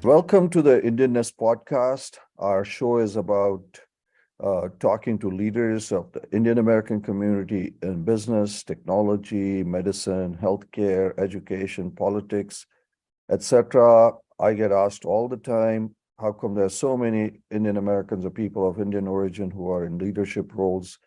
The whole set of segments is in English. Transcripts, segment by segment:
Welcome to the Indianness podcast. Our show is about talking to leaders of the Indian American community in business, technology, medicine, healthcare, education, politics, etc. I get asked all the time, how come there are so many Indian Americans or people of Indian origin who are in leadership roles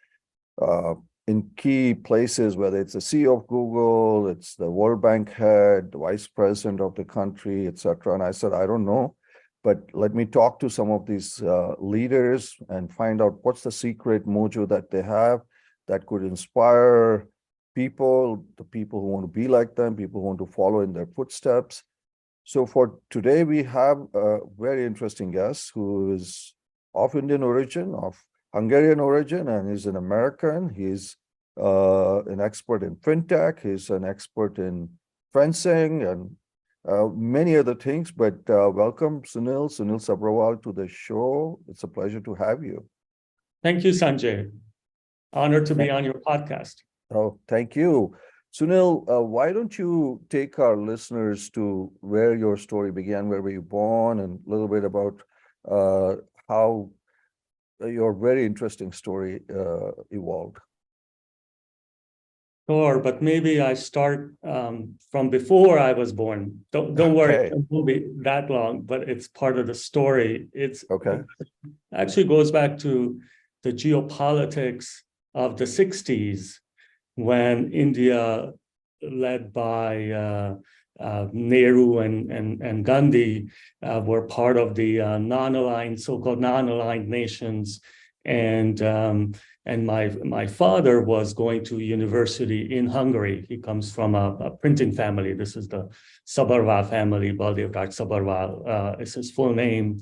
in key places, whether it's the CEO of Google, it's the World Bank head, the vice president of the country, etc. And I said, I don't know, but let me talk to some of these leaders and find out what's the secret mojo that they have that could inspire people, the people who want to be like them, people who want to follow in their footsteps. So for today, we have a very interesting guest who is of Indian origin, of Hungarian origin, and he's an American. He's an expert in fintech. He's an expert in fencing and many other things. But welcome, Sunil Sabharwal, to the show. It's a pleasure to have you. Thank you, Sanjay. Honored to be on your podcast. Oh, thank you. Sunil, why don't you take our listeners to where your story began, where were you born, and a little bit about how your very interesting story evolved. Sure, but maybe I start from before I was born. Don't worry, it won't be that long, but it's part of the story. It actually goes back to the geopolitics of the 60s when India, led by Nehru and Gandhi, were part of the non-aligned, so-called non-aligned nations, and my father was going to university in Hungary. He comes from a printing family. This is the Sabharwal family. Baldev Sabharwal is his full name,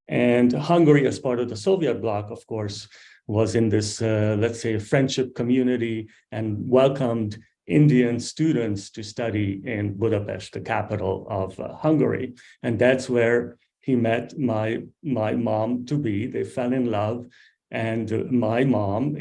and Hungary, as part of the Soviet bloc, of course, was in this let's say friendship community and welcomed Indian students to study in Budapest, the capital of Hungary. And that's where he met my mom-to-be. They fell in love. And my mom,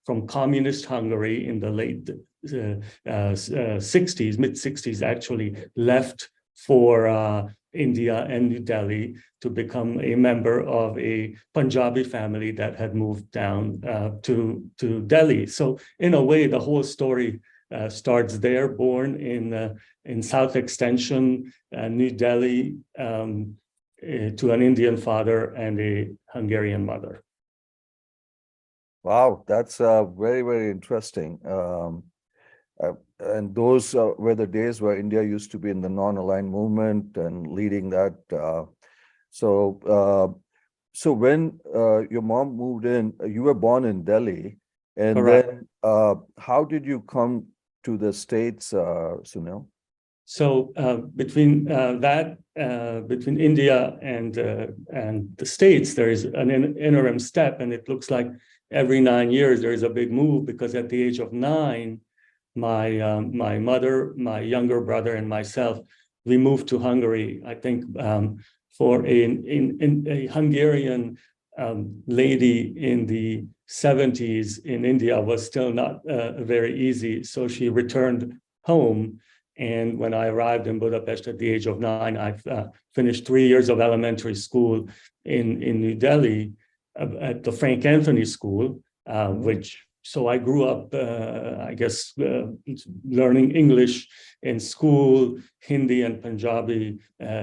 from communist Hungary in the late 60s, mid-60s actually, left for India and New Delhi to become a member of a Punjabi family that had moved down to Delhi. So in a way, the whole story starts there, born in South Extension, New Delhi, to an Indian father and a Hungarian mother. Wow, that's very, very interesting. And those were the days where India used to be in the non-aligned movement and leading that. So when your mom moved in, you were born in Delhi, and Correct. Then how did you come to the States, Sunil? So between India and the States, there is an interim step, and it looks like every 9 years there is a big move, because at the age of 9, my mother, my younger brother, and myself, we moved to Hungary. I think for a Hungarian lady in the 70s in India was still not very easy. So she returned home. And when I arrived in Budapest at the age of 9, I finished 3 years of elementary school in New Delhi at the Frank Anthony School, so I grew up, I guess, learning English in school, Hindi and Punjabi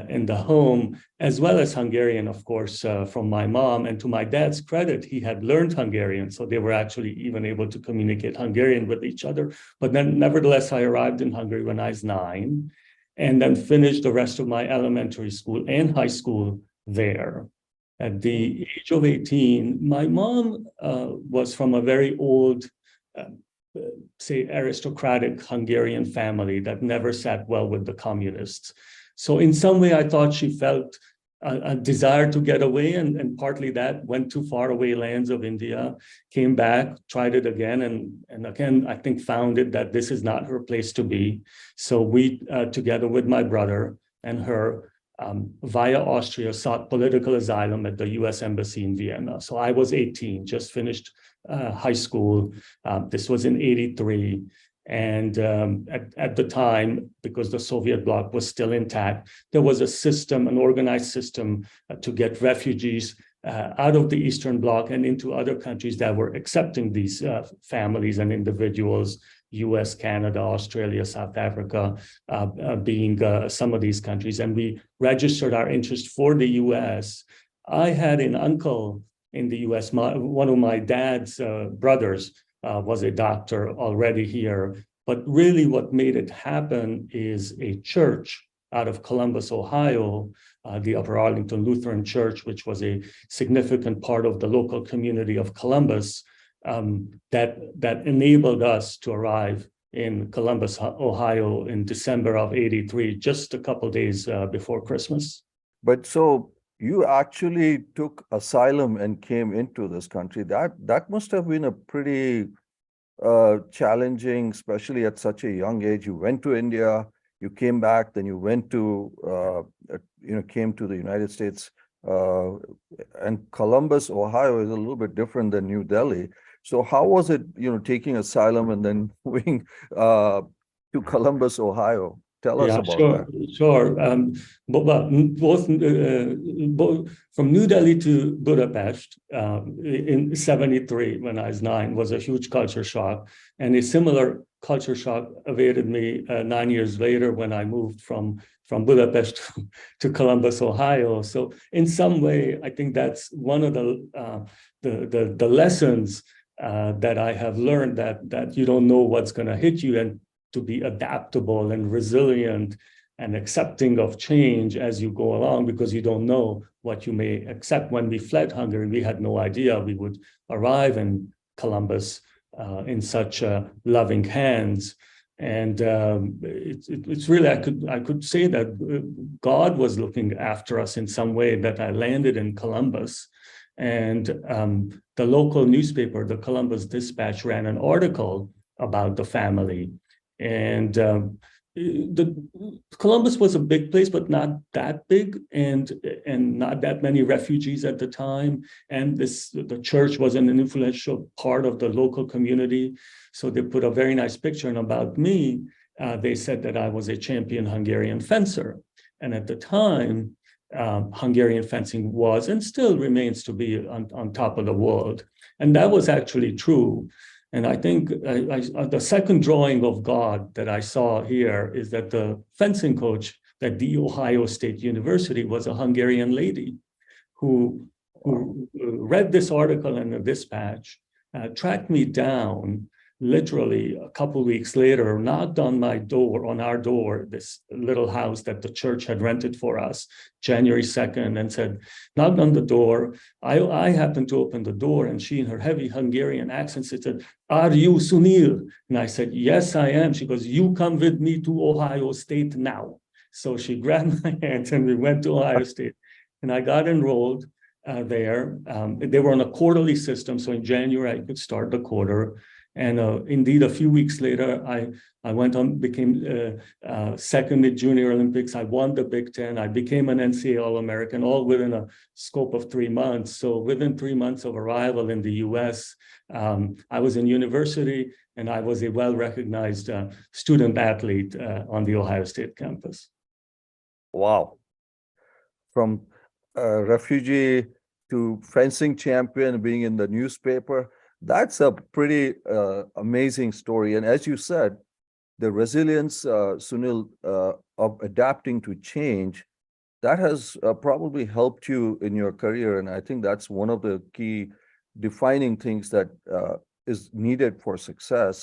in the home, as well as Hungarian, of course, from my mom. And to my dad's credit, he had learned Hungarian, so they were actually even able to communicate Hungarian with each other. But then, nevertheless, I arrived in Hungary when I was 9, and then finished the rest of my elementary school and high school there. At the age of 18, my mom was from a very old, say, aristocratic Hungarian family that never sat well with the communists. So in some way, I thought she felt a desire to get away, and partly that went to faraway lands of India, came back, tried it again, and again, I think found it that this is not her place to be. So we, together with my brother and her, via Austria, sought political asylum at the US Embassy in Vienna. So I was 18, just finished high school. This was in 83. And at the time, because the Soviet bloc was still intact, there was a system, an organized system to get refugees out of the Eastern Bloc and into other countries that were accepting these families and individuals, US, Canada, Australia, South Africa, being some of these countries. And we registered our interest for the US. I had an uncle in the US. One of my dad's brothers was a doctor already here. But really what made it happen is a church out of Columbus, Ohio, the Upper Arlington Lutheran Church, which was a significant part of the local community of Columbus, that enabled us to arrive in Columbus, Ohio in December of '83, just a couple of days before Christmas. But so you actually took asylum and came into this country. That must have been a pretty challenging, especially at such a young age. You went to India, you came back, then you went to, came to the United States. And Columbus, Ohio is a little bit different than New Delhi. So how was it, taking asylum and then moving to Columbus, Ohio? Tell us about that. Sure. Both from New Delhi to Budapest in '73, when I was 9, was a huge culture shock. And a similar culture shock awaited me 9 years later when I moved from Budapest to Columbus, Ohio. So in some way, I think that's one of the lessons that I have learned, that you don't know what's going to hit you, and to be adaptable and resilient and accepting of change as you go along, because you don't know what you may accept. When we fled Hungary, we had no idea we would arrive in Columbus in such loving hands. And it's really, I could say that God was looking after us in some way, that I landed in Columbus. And the local newspaper, the Columbus Dispatch, ran an article about the family. And Columbus was a big place, but not that big, and not that many refugees at the time. And the church was an influential part of the local community. So they put a very nice picture. And about me, they said that I was a champion Hungarian fencer. And at the time, Hungarian fencing was and still remains to be on top of the world. And that was actually true. And I think the second drawing of God that I saw here is that the fencing coach at the Ohio State University was a Hungarian lady who read this article in the Dispatch, tracked me down literally a couple of weeks later, knocked on our door, this little house that the church had rented for us, January 2nd, and said, knocked on the door. I happened to open the door, and she, in her heavy Hungarian accent, said, "Are you Sunil?" And I said, "Yes, I am." She goes, "You come with me to Ohio State now." So she grabbed my hand and we went to Ohio State, and I got enrolled there. They were on a quarterly system. So in January, I could start the quarter. And indeed, a few weeks later, I went on, became second in Junior Olympics. I won the Big Ten. I became an NCAA All-American, all within a scope of 3 months. So within 3 months of arrival in the US, I was in university, and I was a well-recognized student athlete on the Ohio State campus. Wow. From refugee to fencing champion, being in the newspaper, that's a pretty amazing story. And as you said, the resilience, Sunil, of adapting to change, that has probably helped you in your career. And I think that's one of the key defining things that is needed for success.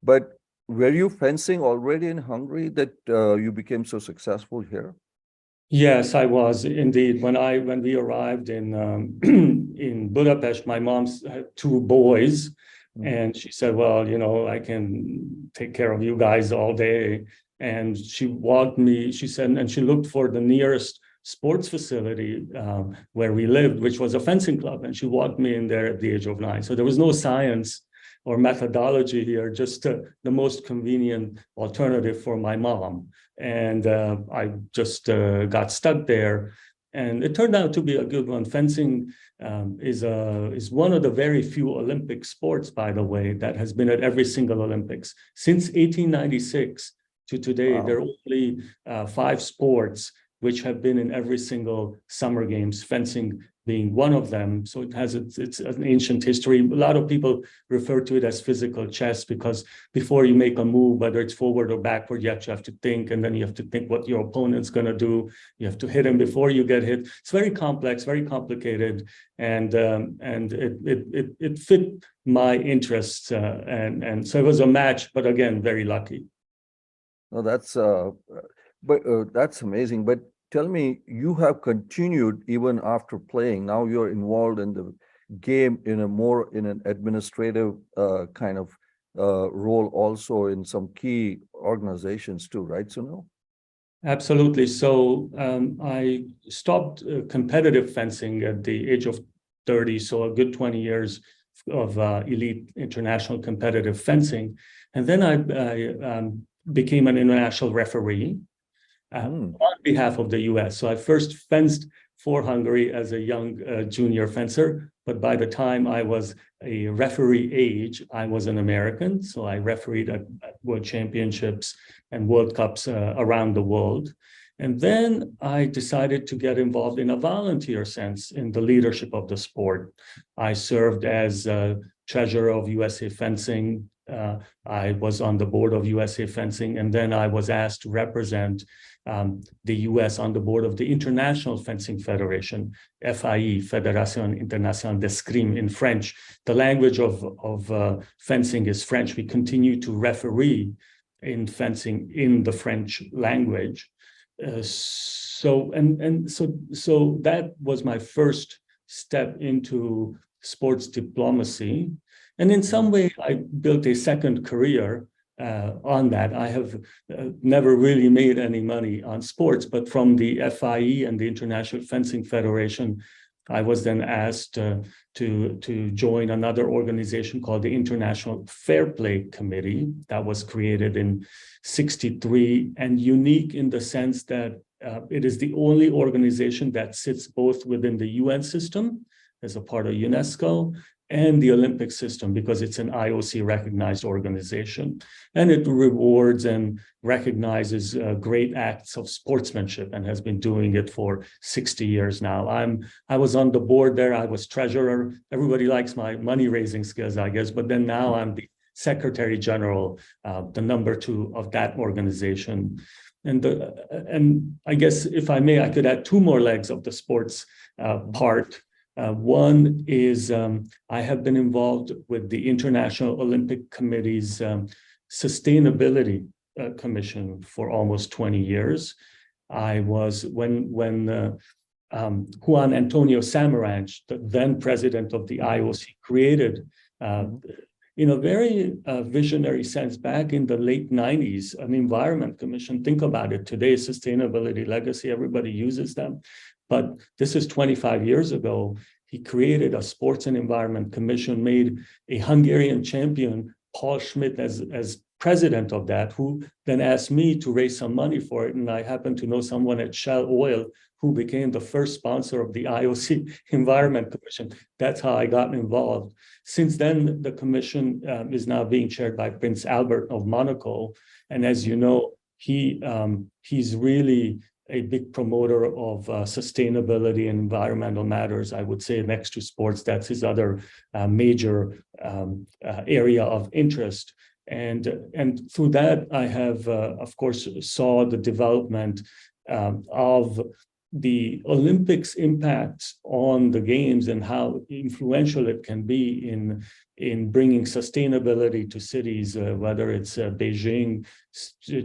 But were you fencing already in Hungary that you became so successful here? Yes, I was indeed. When we arrived in in Budapest, my mom had 2 boys, and she said, "Well, I can take care of you guys all day." And she walked me. She said, and she looked for the nearest sports facility where we lived, which was a fencing club, and she walked me in there at the age of 9. So there was no science or methodology here, just the most convenient alternative for my mom. And I just got stuck there. And it turned out to be a good one. Fencing is one of the very few Olympic sports, by the way, that has been at every single Olympics since 1896 to today. There are only 5 sports which have been in every single Summer Games, fencing being one of them. So it has it's an ancient history. A lot of people refer to it as physical chess because before you make a move, whether it's forward or backward, you have to think, and then you have to think what your opponent's going to do. You have to hit him before you get hit. It's very complex, very complicated, and it fit my interests, and so it was a match. But again, very lucky. No, that's amazing. But tell me, you have continued even after playing. Now you're involved in the game in an administrative kind of role, also in some key organizations too, right, Sunil? Absolutely. So I stopped competitive fencing at the age of 30, so a good 20 years of elite international competitive fencing. And then I became an international referee on behalf of the US. So I first fenced for Hungary as a young junior fencer, but by the time I was a referee age, I was an American. So I refereed at World Championships and World Cups around the world. And then I decided to get involved in a volunteer sense in the leadership of the sport. I served as treasurer of USA Fencing. I was on the board of USA Fencing, and then I was asked to represent the US on the board of the International Fencing Federation, FIE, Fédération Internationale d'Escrime in French. The language of fencing is French. We continue to referee in fencing in the French language. So that was my first step into sports diplomacy. And in some way, I built a second career on that. I have never really made any money on sports, but from the FIE and the International Fencing Federation, I was then asked to join another organization called the International Fair Play Committee that was created in '63 and unique in the sense that it is the only organization that sits both within the UN system as a part of UNESCO and the Olympic system, because it's an IOC recognized organization, and it rewards and recognizes great acts of sportsmanship and has been doing it for 60 years now. I was on the board there. I was treasurer. Everybody likes my money raising skills, I guess, but then now I'm the Secretary General, the number 2 of that organization. And I guess if I may, I could add 2 more legs of the sports part. One is I have been involved with the International Olympic Committee's Sustainability Commission for almost 20 years. I was, when Juan Antonio Samaranch, the then president of the IOC, created, in a very visionary sense, back in the late 90s, an environment commission. Think about it today, sustainability legacy, everybody uses them. But this is 25 years ago. He created a sports and environment commission, made a Hungarian champion, Paul Schmidt, as president of that, who then asked me to raise some money for it. And I happen to know someone at Shell Oil who became the first sponsor of the IOC Environment Commission. That's how I got involved. Since then, the commission is now being chaired by Prince Albert of Monaco. And as you know, he's really a big promoter of sustainability and environmental matters. I would say next to sports, that's his other major area of interest. And through that, I have, of course, saw the development of the Olympics' impact on the games and how influential it can be in bringing sustainability to cities, whether it's Beijing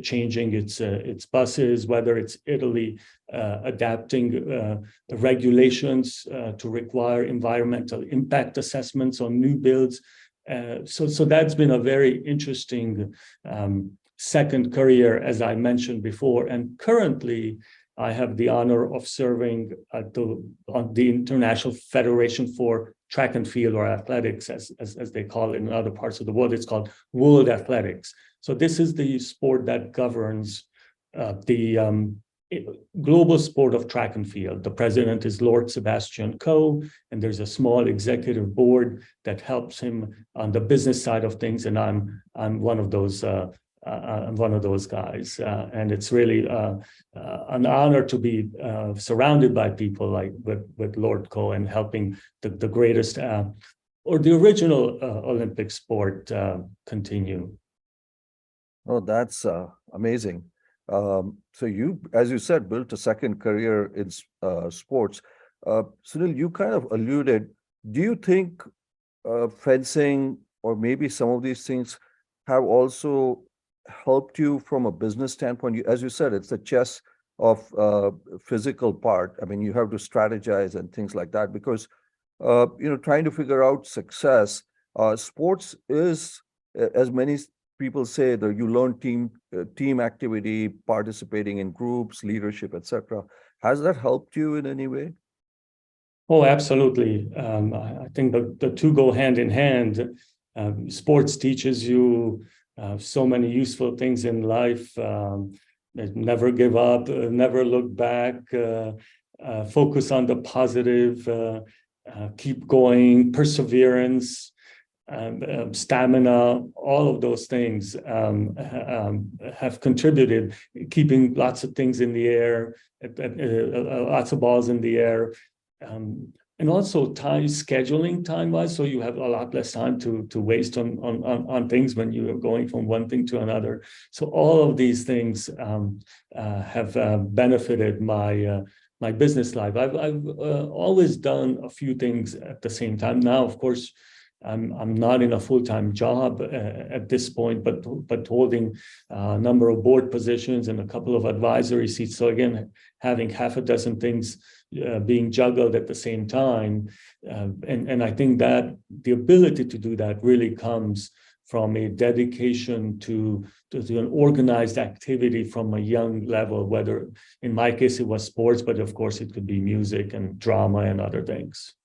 changing its buses, whether it's Italy adapting regulations to require environmental impact assessments on new builds. So that's been a very interesting second career, as I mentioned before. And currently, I have the honor of serving on the International Federation for Track and Field, or athletics, as they call it in other parts of the world. It's called World Athletics. So this is the sport that governs the global sport of track and field. The president is Lord Sebastian Coe, and there's a small executive board that helps him on the business side of things. And I'm one of those. I'm one of those guys, and it's really an honor to be surrounded by people like with Lord Coe and helping the greatest or the original Olympic sport continue. Oh, that's amazing. So you, as you said, built a second career in sports. Sunil, you kind of alluded, do you think fencing or maybe some of these things have also helped you from a business standpoint? As you said, it's the chess of physical part. I mean, you have to strategize and things like that because, trying to figure out success, sports is, as many people say, that you learn team activity, participating in groups, leadership, etc. Has that helped you in any way? Oh, absolutely. I think the two go hand in hand. Sports teaches you so many useful things in life. Never give up, never look back, focus on the positive, keep going, perseverance, stamina, all of those things have contributed, keeping lots of things in the air, lots of balls in the air. And also scheduling time-wise, so you have a lot less time to waste on things when you are going from one thing to another. So all of these things have benefited my business life. I've always done a few things at the same time. Now, of course, I'm not in a full-time job at this point, but holding a number of board positions and a couple of advisory seats. So again, having half a dozen things being juggled at the same time. And I think that the ability to do that really comes from a dedication to an organized activity from a young level, whether in my case it was sports, but of course it could be music and drama and other things.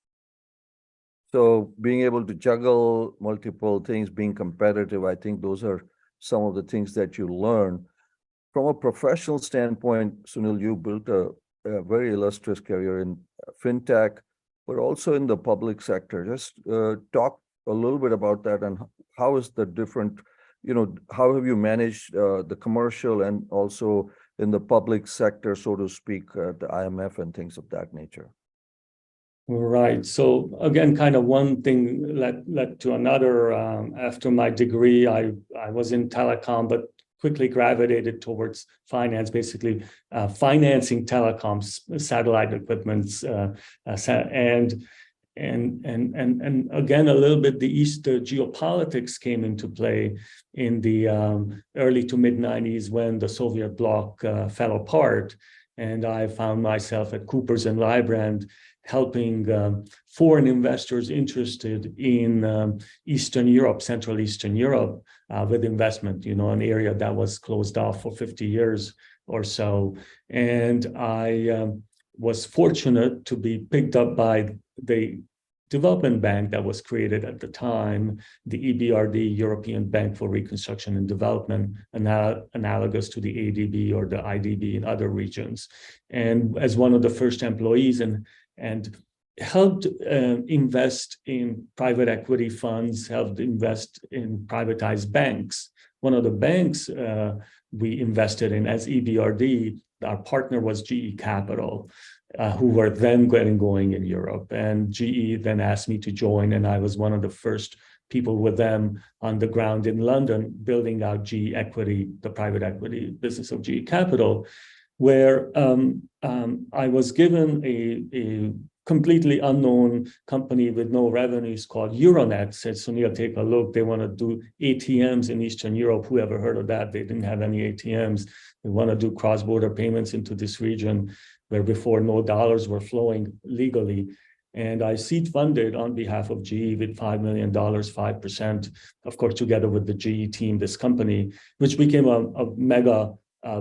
So being able to juggle multiple things, being competitive, I think those are some of the things that you learn. From a professional standpoint, Sunil, you built a very illustrious career in fintech, but also in the public sector. Just talk a little bit about that and how is the different, how have you managed the commercial and also in the public sector, so to speak, the IMF and things of that nature? Right. So again, kind of one thing led to another. After my degree, I was in telecom, but quickly gravitated towards finance, basically financing telecoms, satellite equipments, and again, a little bit the East geopolitics came into play in the early to mid 90s when the Soviet bloc fell apart. And I found myself at Coopers and Lybrand helping foreign investors interested in Eastern Europe, Central Eastern Europe, with investment, an area that was closed off for 50 years or so. And I was fortunate to be picked up by the development bank that was created at the time, the EBRD, European Bank for Reconstruction and Development, analogous to the ADB or the IDB in other regions. And as one of the first employees and helped invest in private equity funds, helped invest in privatized banks. One of the banks we invested in as EBRD, our partner was GE Capital, who were then getting going in Europe. And GE then asked me to join, and I was one of the first people with them on the ground in London, building out GE Equity, the private equity business of GE Capital, where I was given a completely unknown company with no revenues called Euronet. Said, Sunil, take a look. They want to do ATMs in Eastern Europe. Who ever heard of that? They didn't have any ATMs. They want to do cross-border payments into this region where before no dollars were flowing legally. And I seed funded on behalf of GE with $5 million, 5%, of course, together with the GE team, this company, which became a mega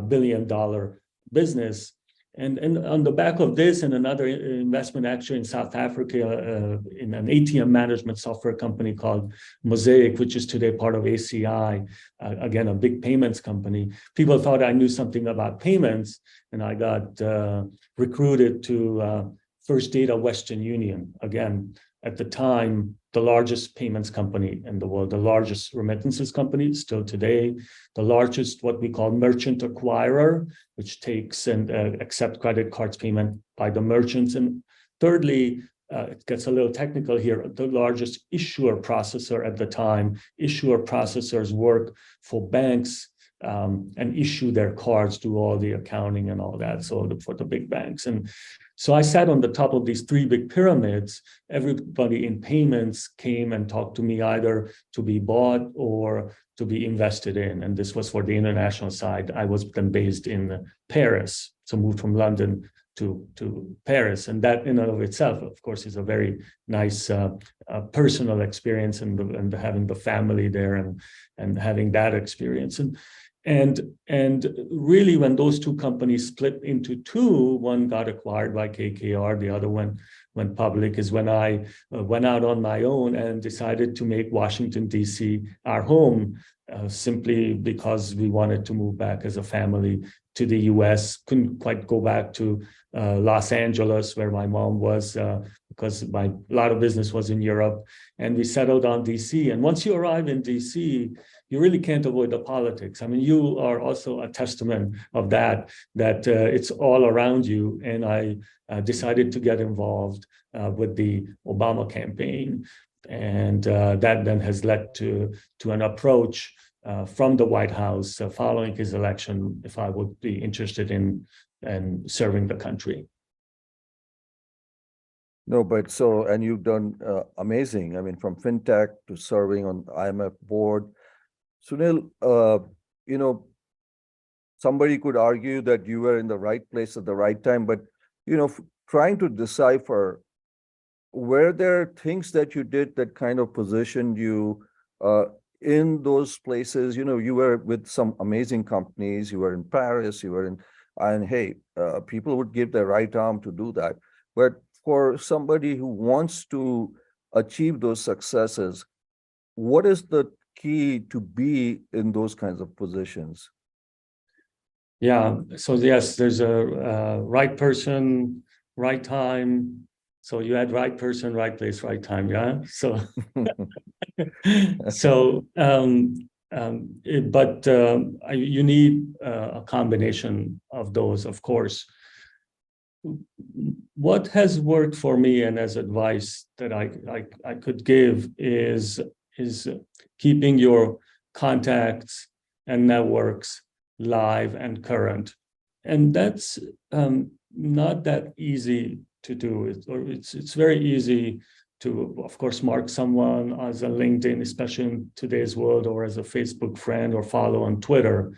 billion-dollar business. And on the back of this and another investment actually in South Africa, in an ATM management software company called Mosaic, which is today part of ACI, again, a big payments company. People thought I knew something about payments, and I got recruited to First Data Western Union. Again, at the time, the largest payments company in the world, the largest remittances company still today, the largest what we call merchant acquirer, which takes and accept credit cards payment by the merchants. And thirdly, it gets a little technical here, the largest issuer processor at the time. Issuer processors work for banks and issue their cards, do all the accounting and all that, so for the big banks. And so I sat on the top of these three big pyramids. Everybody in payments came and talked to me either to be bought or to be invested in. And this was for the international side. I was then based in Paris, so moved from London to Paris. And that in and of itself, of course, is a very nice personal experience, and having the family there and having that experience. And really, when those two companies split into two, one got acquired by KKR, the other one went public, is when I went out on my own and decided to make Washington, D.C. our home, simply because we wanted to move back as a family to the U.S. Couldn't quite go back to Los Angeles, where my mom was, because a lot of business was in Europe. And we settled on D.C. And once you arrive in D.C., you really can't avoid the politics. I mean, you are also a testament of that it's all around you. And I decided to get involved with the Obama campaign. And that then has led to an approach from the White House following his election, if I would be interested in serving the country. No, but and you've done amazing. I mean, from fintech to serving on the IMF board. Sunil, somebody could argue that you were in the right place at the right time, but, trying to decipher, were there things that you did that kind of positioned you in those places? You were with some amazing companies, you were in Paris, and hey, people would give their right arm to do that. But for somebody who wants to achieve those successes, what is the key to be in those kinds of positions? Yeah, so yes, there's a right person, right time. So you had right person, right place, right time, yeah? So, you need a combination of those, of course. What has worked for me, and as advice that I could give, is keeping your contacts and networks live and current. And that's not that easy to do. It's very easy to, of course, mark someone as a LinkedIn, especially in today's world, or as a Facebook friend, or follow on Twitter.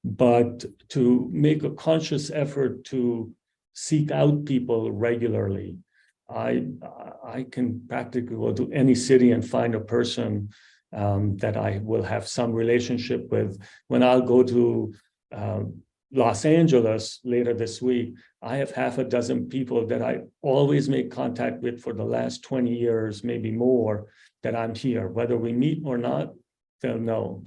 But to make a conscious effort to seek out people regularly. I can practically go to any city and find a person that I will have some relationship with. When I'll go to Los Angeles later this week, I have half a dozen people that I always make contact with for the last 20 years, maybe more, that I'm here. Whether we meet or not, they'll know.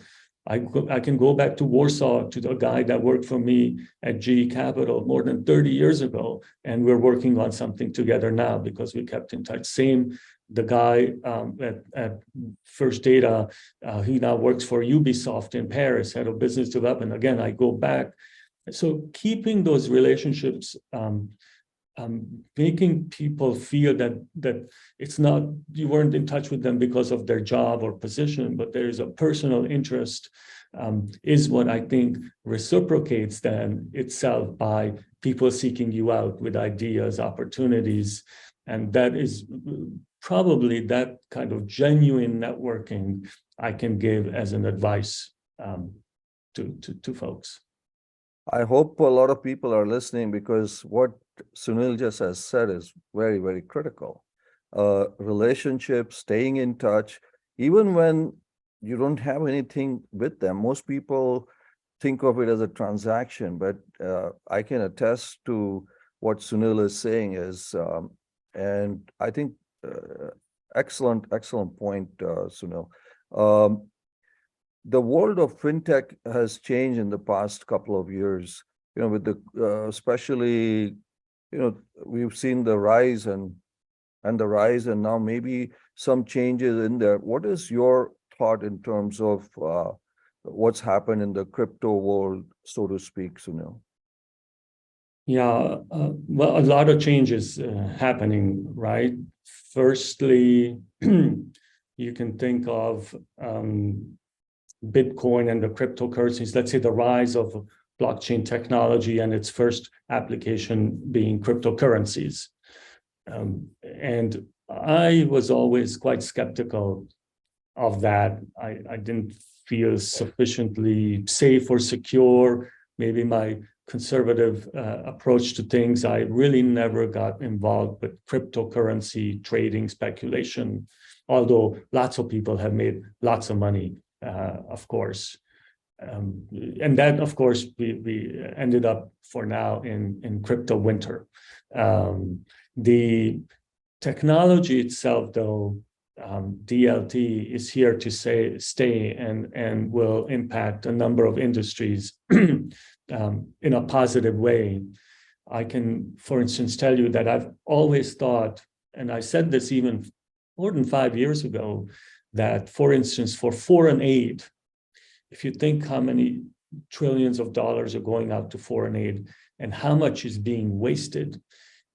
I can go back to Warsaw, to the guy that worked for me at GE Capital more than 30 years ago, and we're working on something together now because we kept in touch. Same, the guy at First Data, he now works for Ubisoft in Paris, head of business development. Again, I go back. So keeping those relationships, making people feel that it's not, you weren't in touch with them because of their job or position, but there is a personal interest, is what I think reciprocates then itself by people seeking you out with ideas, opportunities. And that is probably that kind of genuine networking I can give as an advice to folks. I hope a lot of people are listening, because what Sunil just has said is very, very critical. Relationships, staying in touch, even when you don't have anything with them. Most people think of it as a transaction, but I can attest to what Sunil is saying and I think excellent point, Sunil. Um, the world of fintech has changed in the past couple of years. With the especially, we've seen the rise and now maybe some changes in there. What is your thought in terms of what's happened in the crypto world, so to speak, Sunil? Yeah, well, a lot of changes happening, right? Firstly, you can think of Bitcoin and the cryptocurrencies, let's say the rise of blockchain technology and its first application being cryptocurrencies. And I was always quite skeptical of that. I didn't feel sufficiently safe or secure. Maybe my conservative approach to things, I really never got involved with cryptocurrency trading speculation, although lots of people have made lots of money, of course. And that, of course, we ended up for now in crypto winter. The technology itself, though, DLT is here to stay and will impact a number of industries in a positive way. I can, for instance, tell you that I've always thought, and I said this even more than 5 years ago, that, for instance, for foreign aid, if you think how many trillions of dollars are going out to foreign aid and how much is being wasted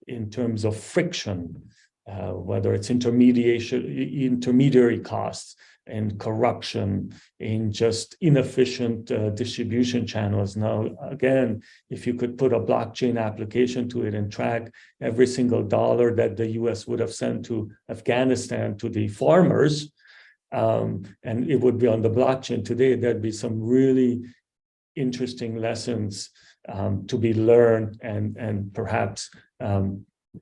in terms of friction, whether it's intermediary costs and corruption in just inefficient distribution channels. Now, again, if you could put a blockchain application to it and track every single dollar that the US would have sent to Afghanistan to the farmers, and it would be on the blockchain today, there'd be some really interesting lessons to be learned and perhaps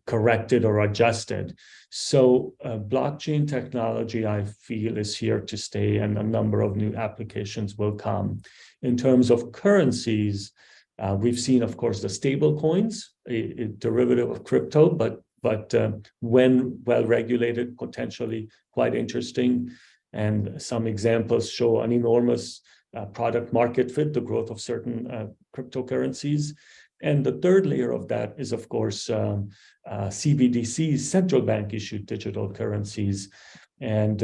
corrected or adjusted. So blockchain technology, I feel, is here to stay, and a number of new applications will come. In terms of currencies, we've seen, of course, the stable coins, a derivative of crypto, but when well regulated, potentially quite interesting. And some examples show an enormous product market fit, the growth of certain cryptocurrencies. And the third layer of that is, of course, CBDCs, central bank issued digital currencies. And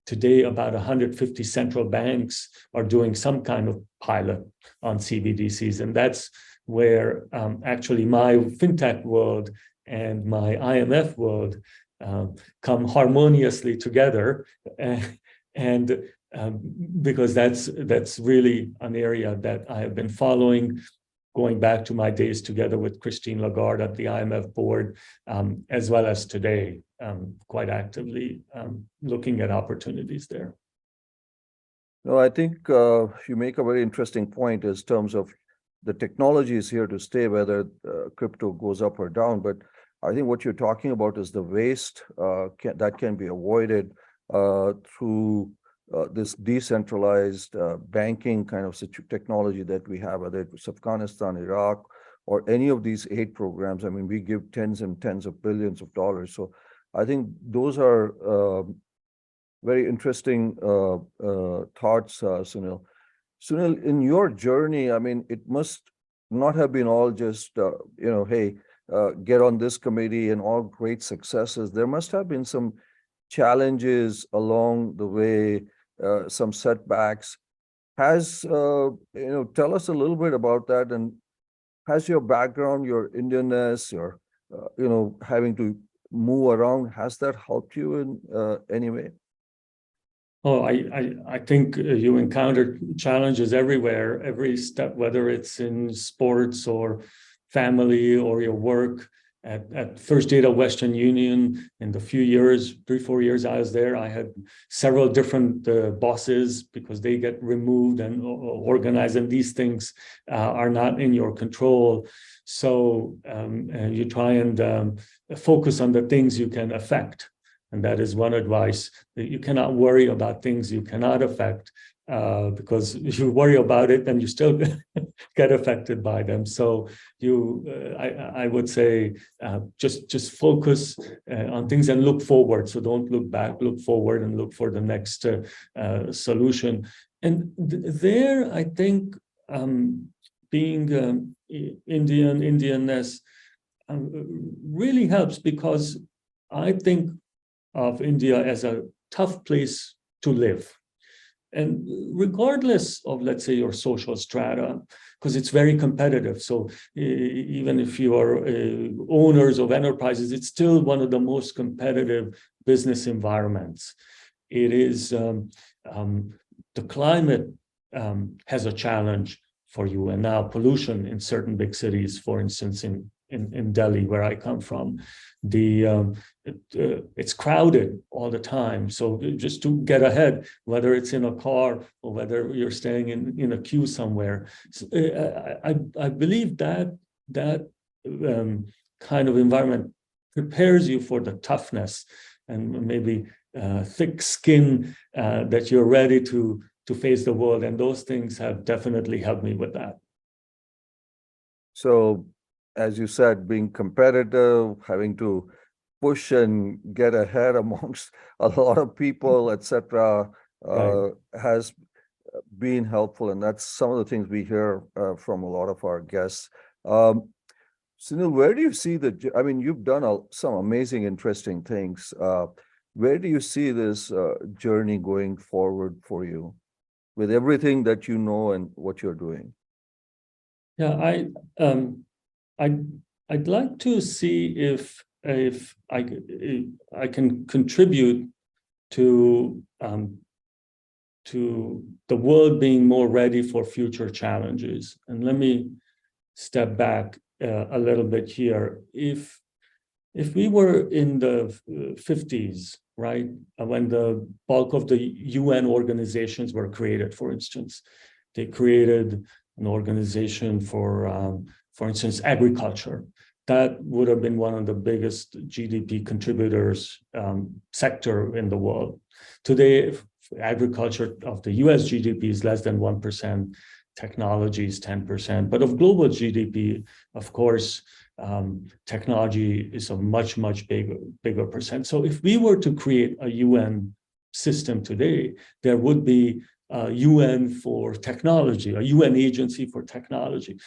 today, about 150 central banks are doing some kind of pilot on CBDCs. And that's where actually my fintech world and my IMF world come harmoniously together. And because that's really an area that I have been following, going back to my days together with Christine Lagarde at the IMF board, as well as today, quite actively looking at opportunities there. No, I think you make a very interesting point in terms of the technology is here to stay, whether crypto goes up or down. But I think what you're talking about is the waste that can be avoided through this decentralized banking kind of technology that we have, whether it's Afghanistan, Iraq, or any of these aid programs. I mean, we give tens and tens of billions of dollars. So I think those are very interesting thoughts, Sunil. Sunil, in your journey, I mean, it must not have been all just, hey, get on this committee and all great successes. There must have been some challenges along the way, some setbacks. Tell us a little bit about that. And has your background, your Indianness, your, having to move around, has that helped you in any way? Oh, I think you encounter challenges everywhere, every step, whether it's in sports or family or your work. At First Data Western Union, in the few years, 3-4 years I was there, I had several different bosses because they get removed and organized, and these things are not in your control. So you try and focus on the things you can affect. And that is one advice, that you cannot worry about things you cannot affect. because you worry about it and you still get affected by them. So I would say, just focus on things and look forward. So don't look back, look forward and look for the next solution. And there, I think, being Indianness really helps, because I think of India as a tough place to live. And regardless of, let's say, your social strata, because it's very competitive. So even if you are owners of enterprises, it's still one of the most competitive business environments. It is, the climate has a challenge for you. And now pollution in certain big cities, for instance, in Delhi, where I come from, it's crowded all the time. So just to get ahead, whether it's in a car or whether you're staying in a queue somewhere, I believe that kind of environment prepares you for the toughness and maybe thick skin that you're ready to face the world. And those things have definitely helped me with that. So, as you said, being competitive, having to push and get ahead amongst a lot of people, etc., Right. has been helpful, and that's some of the things we hear from a lot of our guests. Sunil, where do you see I mean, you've done some amazing, interesting things. Where do you see this journey going forward for you, with everything that you know and what you're doing? Yeah, I'd like to see if I can contribute to the world being more ready for future challenges. And let me step back a little bit here. If we were in the 50s, right, when the bulk of the UN organizations were created, for instance, they created an organization for instance, agriculture. That would have been one of the biggest GDP contributors sector in the world. Today, agriculture of the US GDP is less than 1%, technology is 10%, but of global GDP, of course, technology is a much, much bigger percent. So if we were to create a UN system today, there would be a UN for technology, a UN agency for technology.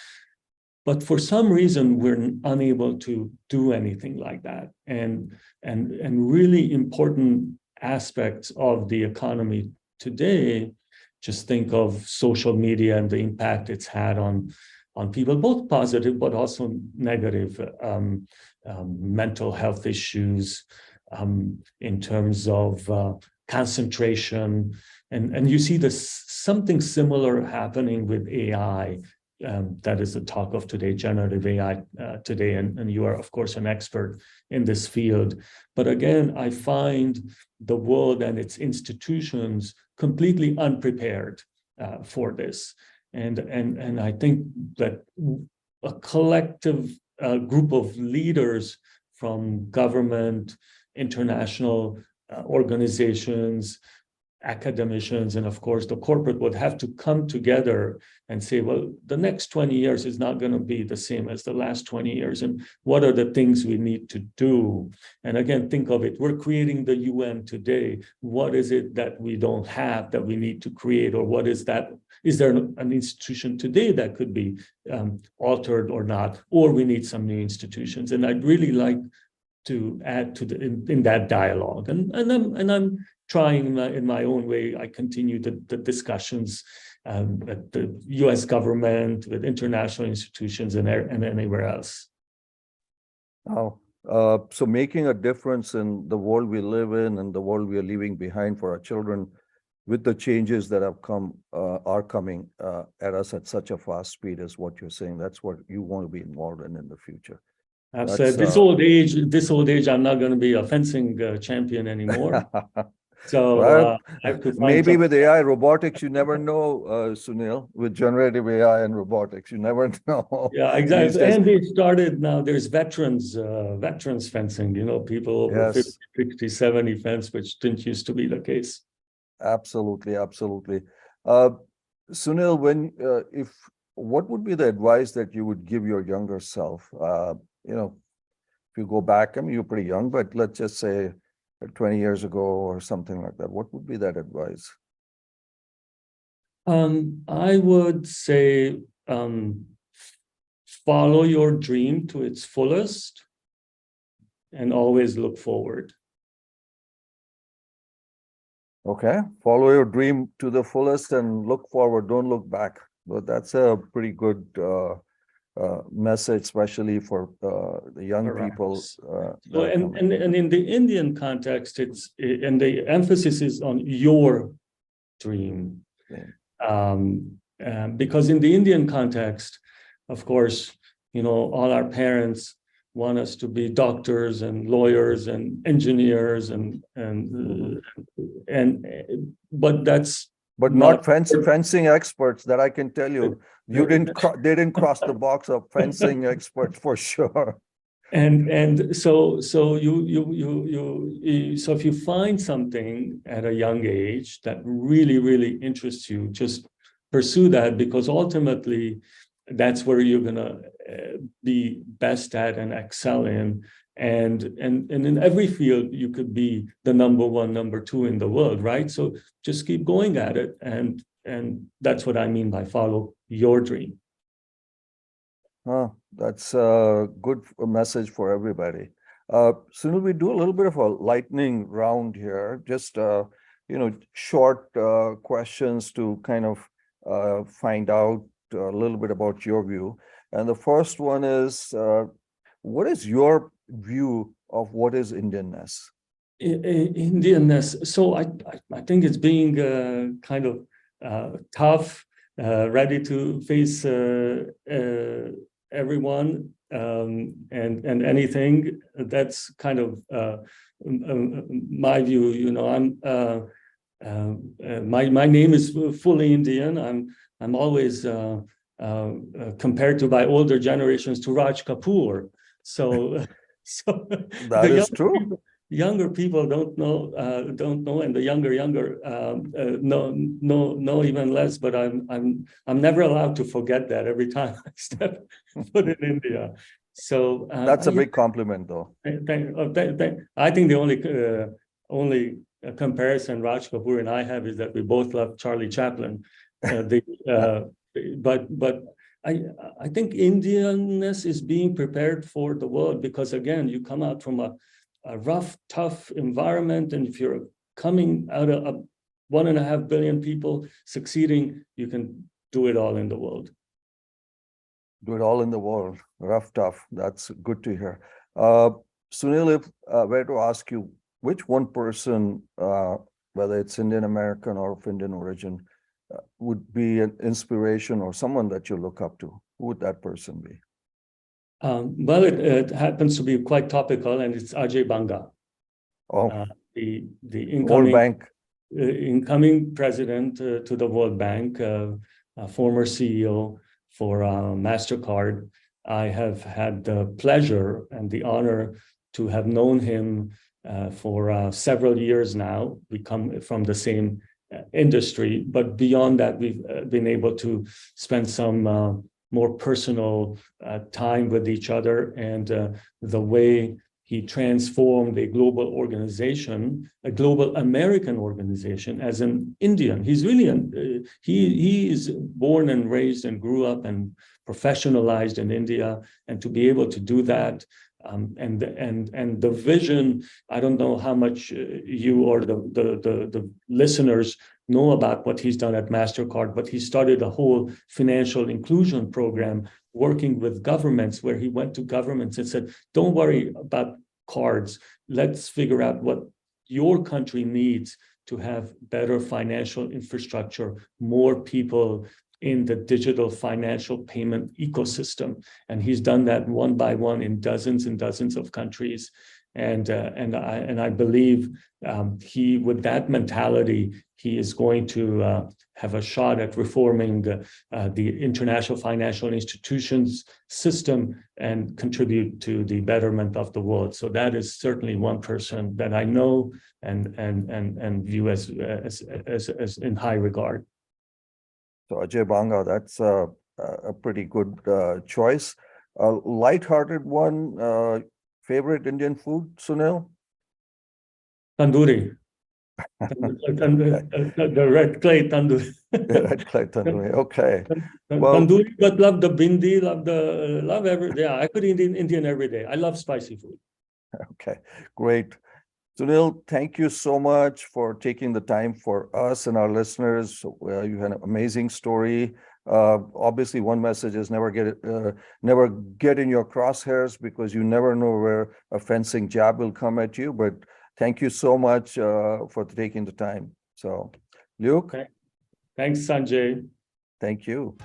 But for some reason, we're unable to do anything like that. And really important aspects of the economy today, just think of social media and the impact it's had on people, both positive but also negative, mental health issues, in terms of concentration. And you see this something similar happening with AI. That is the talk of today, generative AI today, and you are, of course, an expert in this field. But again, I find the world and its institutions completely unprepared for this. And I think that a collective group of leaders from government, international organizations, academicians, and of course the corporate would have to come together and say, well, the next 20 years is not going to be the same as the last 20 years. And what are the things we need to do? And again, think of it, we're creating the UN today. What is it that we don't have that we need to create? Or what is that? Is there an institution today that could be altered or not? Or we need some new institutions. And I'd really like to add to in that dialogue. And I'm trying in my own way. I continue the discussions at the U.S. government, with international institutions, and anywhere else. Now, so making a difference in the world we live in and the world we are leaving behind for our children, with the changes that have come, are coming at us at such a fast speed, is what you're saying. That's what you want to be involved in the future. I've said this old age, I'm not going to be a fencing champion anymore. So well, I have to maybe with AI robotics, you never know, Sunil. With generative AI and robotics, you never know. Yeah, exactly. And they started now. There's veterans fencing. You know, people over Yes. 50, 60, 70 fence, which didn't used to be the case. Absolutely, absolutely. Uh, Sunil, what would be the advice that you would give your younger self? You know, if you go back, I mean, you're pretty young, but let's just say 20 years ago or something like that. What would be that advice? I would say follow your dream to its fullest and always look forward. Okay, follow your dream to the fullest and look forward. Don't look back. But that's a pretty good message, especially for the young people Correct. that So, are coming. and in the Indian context, and the emphasis is on your dream. Because in the Indian context, of course, all our parents want us to be doctors and lawyers and engineers but that's But not. not fencing experts that I can tell you. They didn't cross the box of fencing expert for sure. And so so if you find something at a young age that really interests you, just pursue that, because ultimately that's where you're gonna be best at and excel in. And in every field you could be the number one, number two in the world, right? So just keep going at it, and that's what I mean by follow your dream. That's a good message for everybody. Sunil, we do a little bit of a lightning round here, just short questions to kind of find out a little bit about your view. And the first one is, what is your view of what is Indianness? Indianness. So I think it's being kind of tough, ready to face everyone and anything. That's kind of my view. My name is fully Indian. I'm always compared to by older generations to Raj Kapoor. So so That is true. younger people don't know, and the younger know even less. But I'm never allowed to forget that every time I step foot in India. So that's a big compliment, though. I think the only comparison Raj Kapoor and I have is that we both love Charlie Chaplin. But I think Indianness is being prepared for the world, because again, you come out from a rough, tough environment, and if you're coming out of 1.5 billion people succeeding, you can do it all in the world. Do it all in the world. Rough, tough. That's good to hear. Sunil, if were to ask you, which one person, whether it's Indian American or of Indian origin, would be an inspiration or someone that you look up to? Who would that person be? Well, it happens to be quite topical, and it's Ajay Banga, the World Bank incoming president to the World Bank, former CEO for MasterCard. I have had the pleasure and the honor to have known him for several years now. We come from the same industry, but beyond that, we've been able to spend some more personal time with each other, and the way he transformed a global organization, a global American organization, as an Indian. He's really he is born and raised and grew up and professionalized in India, and to be able to do that, and the vision. I don't know how much you or the listeners know about what he's done at MasterCard, but he started a whole financial inclusion program working with governments, where he went to governments and said, don't worry about cards. Let's figure out what your country needs to have better financial infrastructure, more people in the digital financial payment ecosystem. And he's done that one by one in dozens and dozens of countries. And I believe he, with that mentality, he is going to have a shot at reforming the international financial institutions system and contribute to the betterment of the world. So that is certainly one person that I know and view as in high regard. So Ajay Banga, that's a pretty good choice. A lighthearted one, favorite Indian food, Sunil? Tandoori. Okay. The red clay tandoori. Red clay tandoori. Okay. Well, Tandoori, but love the bindi, love every, yeah, I could eat Indian every day. I love spicy food. okay, great. Sunil, thank you so much for taking the time for us and our listeners. You had an amazing story. Obviously, one message is never get in your crosshairs because you never know where a fencing jab will come at you. But thank you so much for taking the time. So, Luke, Okay. Thanks, Sanjay. thank you.